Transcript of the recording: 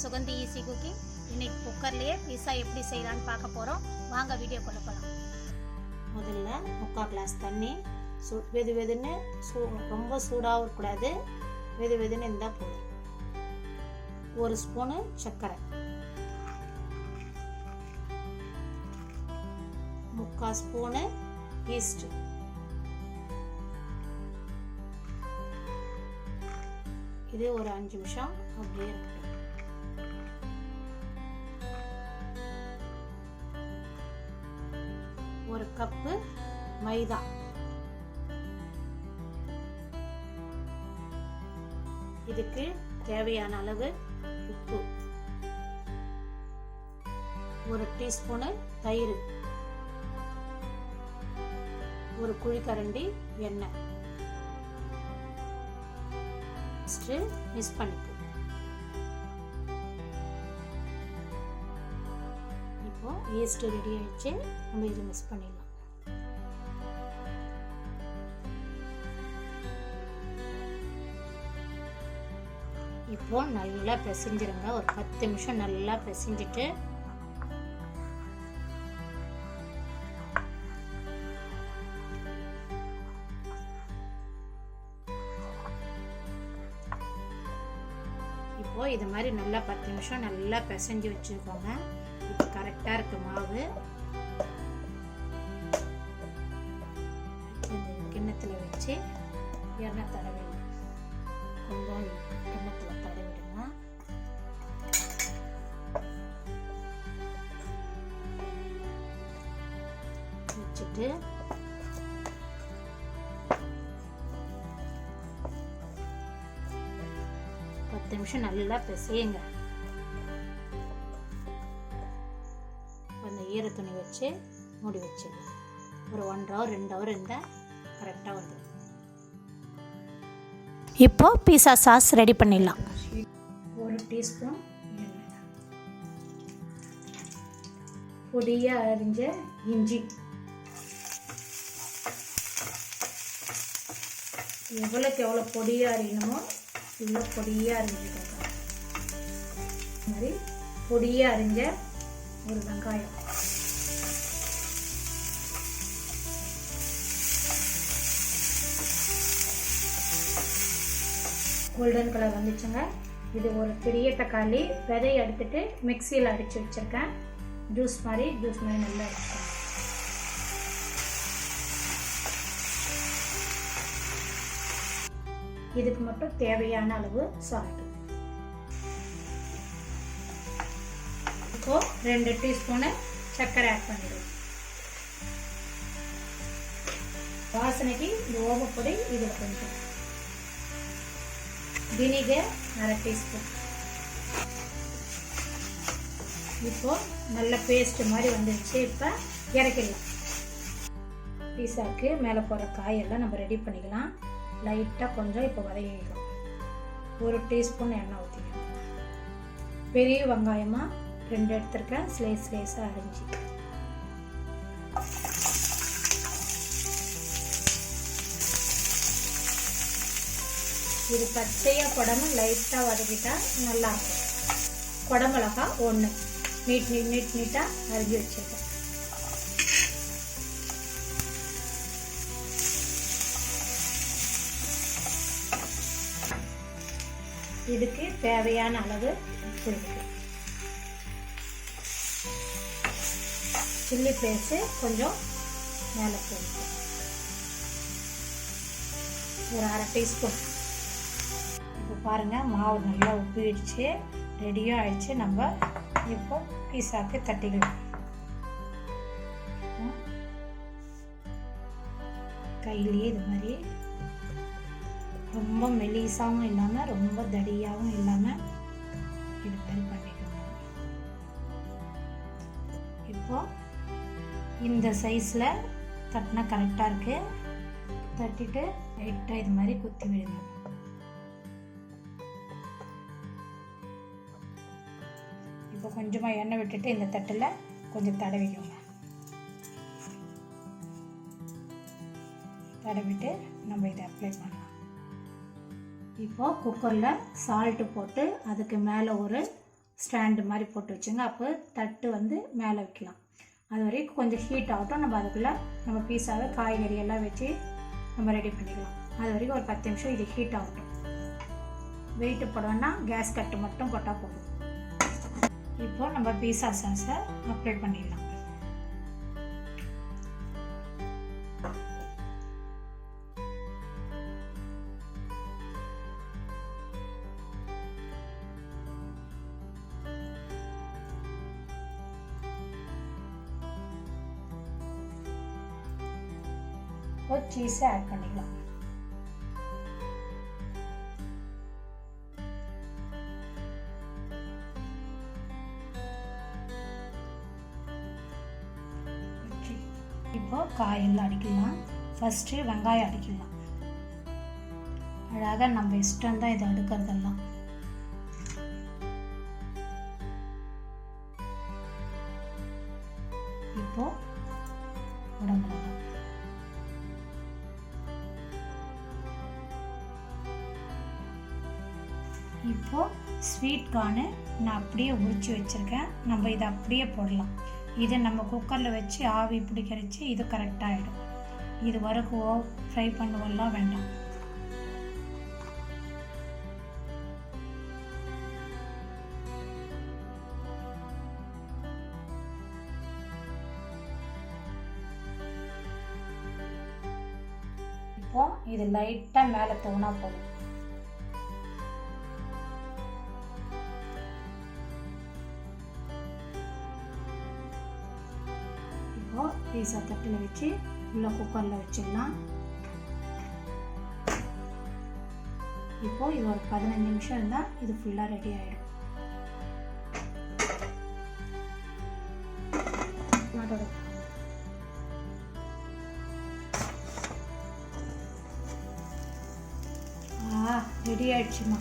Suganthi easy cooking. இன்னைக்கு குக்கர்லேயே பீஸா எப்படி செய்யலான்னு பார்க்க போகிறோம். வாங்க வீடியோக்குள்ள போகலாம். முதல்ல 3/4 கிளாஸ் தண்ணி வெது வெதுன்னு ரொம்ப சூடாகவும் இருக்கக்கூடாது, வெது வெதுன்னு இருந்தால் போதும். 1 ஸ்பூனு சர்க்கரை, 3/4 ஸ்பூனு ஈஸ்ட், இது ஒரு 5 நிமிஷம் அப்படியே இருக்கட்டும். ஒரு கப்பு மைதா, இதுக்கு தேவையான அளவு உப்பு, 1 டீஸ்பூனு தயிர், 1 குழிக்கரண்டி எண்ணெய். மிக்ஸ் பண்ணிப்போம். இப்போ ஈஸ்ட் ரெடி ஆயிடுச்சு, நம்ம இது மிக்ஸ் பண்ணிடலாம். இப்போ நல்லா பிசைஞ்சிருங்க. ஒரு 10 நிமிஷம் நல்லா பிசைஞ்சிட்டு இப்போ இது மாதிரி நல்லா 10 நிமிஷம் நல்லா பிசைஞ்சு வச்சுக்கோங்க. இப்போ கரெக்டாக இருக்கு மாவு. இந்த கிண்ணத்தில் வச்சு எண்ணெய் தடவி கொஞ்சம் கிண்ணத்தில் தடவிடுங்க. வச்சுட்டு நிமிஷம் நல்லா பிசையுங்க. அந்த ஈர துணி வச்சு மூடி வச்சு ஒரு 1 hour 2 hour இருந்தால் கரெக்டாக வந்துடும். இப்போ பீஸா சாஸ் ரெடி பண்ணிடலாம். 1 டீஸ்பூன் எண்ணெய், பொடியாக அரிஞ்ச இஞ்சி, எவ்வளோக்கு எவ்வளோ பொடியாக அரியணுமோ இவ்வளோ பொடியாக அரிஞ்சுக்கோங்க. இந்த மாதிரி பொடியாக அரிஞ்ச ஒரு வெங்காயம், கோல்டன் கலர் வந்துச்சுங்க. இது ஒரு பெரிய தக்காளி விதையை எடுத்துட்டு மிக்சியில் அடித்து வச்சுருக்கேன். ஜூஸ் மாதிரி நல்லா அடிச்சுக்கோங்க. இதுக்கு மட்டும் தேவையான அளவு சால்ட். இப்போ 2 டீஸ்பூனு சர்க்கரை ஆட் பண்ணிடுவோம். வாசனைக்கு இந்த ஓமப்பொடி இதில் கொஞ்சம், வினிகர் 1/2 டீஸ்பூன். இப்போ நல்ல பேஸ்ட் மாதிரி வந்துடுச்சு. இப்போ இறக்கிடலாம். பீஸாவுக்கு மேலே போகிற காயெல்லாம் நம்ம ரெடி பண்ணிக்கலாம். லைட்டாக கொஞ்சம் இப்போ வதக்கிக்கலாம். 1 டீஸ்பூன் எண்ணெய் ஊற்றிக்கலாம். பெரிய வெங்காயமாக 2 எடுத்துருக்கேன், ஸ்லைஸாக அரிஞ்சு. இது பச்சையாக குடம்பு லைட்டாக வதக்கிட்டா நல்லாயிருக்கும். குடமிளகா 1 நீட்டாக அரிஞ்சு வச்சுருக்கேன். இதுக்கு தேவையான அளவு உப்பு இருக்கு. சில்லி ஃப்ளேக்ஸு கொஞ்சம் மேலே போட்டு ஒரு 1/2 டீஸ்பூன். இப்போ பாருங்கள் மாவு நல்லா உப்பிடுச்சு, ரெடியும் ஆயிடுச்சு. நம்ம இப்போ பீஸாவுக்கு தட்டிக்கலாம். கையிலேயே இது மாதிரி ரொம்ப மெலிசாகவும் இல்லாமல் ரொம்ப தடியாகவும் இல்லாமல் இது மாதிரி பண்ணிக்கணும். இப்போ இந்த சைஸில் தட்டினா கரெக்டாக இருக்குது. தட்டிட்டு லைட்டாக இது மாதிரி குத்தி விடுங்க. இப்போ கொஞ்சமாக எண்ணெய் விட்டுட்டு இந்த தட்டில் கொஞ்சம் தடவிக்கோங்க. தடவிட்டு நம்ம இதை அப்ளை பண்ணலாம். இப்போ குக்கரில் சால்ட்டு போட்டு அதுக்கு மேலே ஒரு ஸ்டாண்டு மாதிரி போட்டு வச்சுங்க. அப்போ தட்டு வந்து மேலே வைக்கலாம். அது வரைக்கும் கொஞ்சம் ஹீட் ஆகட்டும். நம்ம அதுக்குள்ளே நம்ம பீஸாவை காய்கறி எல்லாம் வச்சு நம்ம ரெடி பண்ணிக்கலாம். அது வரைக்கும் ஒரு 10 நிமிஷம் இது ஹீட் ஆகட்டும். வெயிட்டு போடணும்னா கேஸ் கட்டு மட்டும் போட்டால் போதும். இப்போ நம்ம பீஸா சாஸை அப்ளை பண்ணிடலாம். இப்போ சீஸை ஆட் பண்ணிக்கலாம். இப்போ காயெல்லாம் அடிக்கலாம். ஃபஸ்ட்டு வெங்காயம் அடிக்கலாம். அழகாக நம்ம இஷ்டம் தான் இதை அடுக்கிறதெல்லாம். இப்போ உடம்புலாம் இப்போ ஸ்வீட் கார்னு நான் அப்படியே உரிச்சு வச்சுருக்கேன். நம்ம இதை அப்படியே போடலாம். இதை நம்ம குக்கரில் வச்சு ஆவி பிடிக்கிறச்சு இது கரெக்டாகிடும். இது வறுக்குவோ ஃப்ரை பண்ணுவோம்லாம் வேண்டாம். இப்போ இது லைட்டாக மேலே தூணா போதும். இப்போ பீஸா தட்டில் வச்சு உள்ள குக்கரில் வச்சிடலாம். இப்போ இது ஒரு 15 நிமிஷம் இருந்தால் இது ஃபுல்லாக ரெடி ஆகிடும். ரெடி ஆயிடுச்சுமா.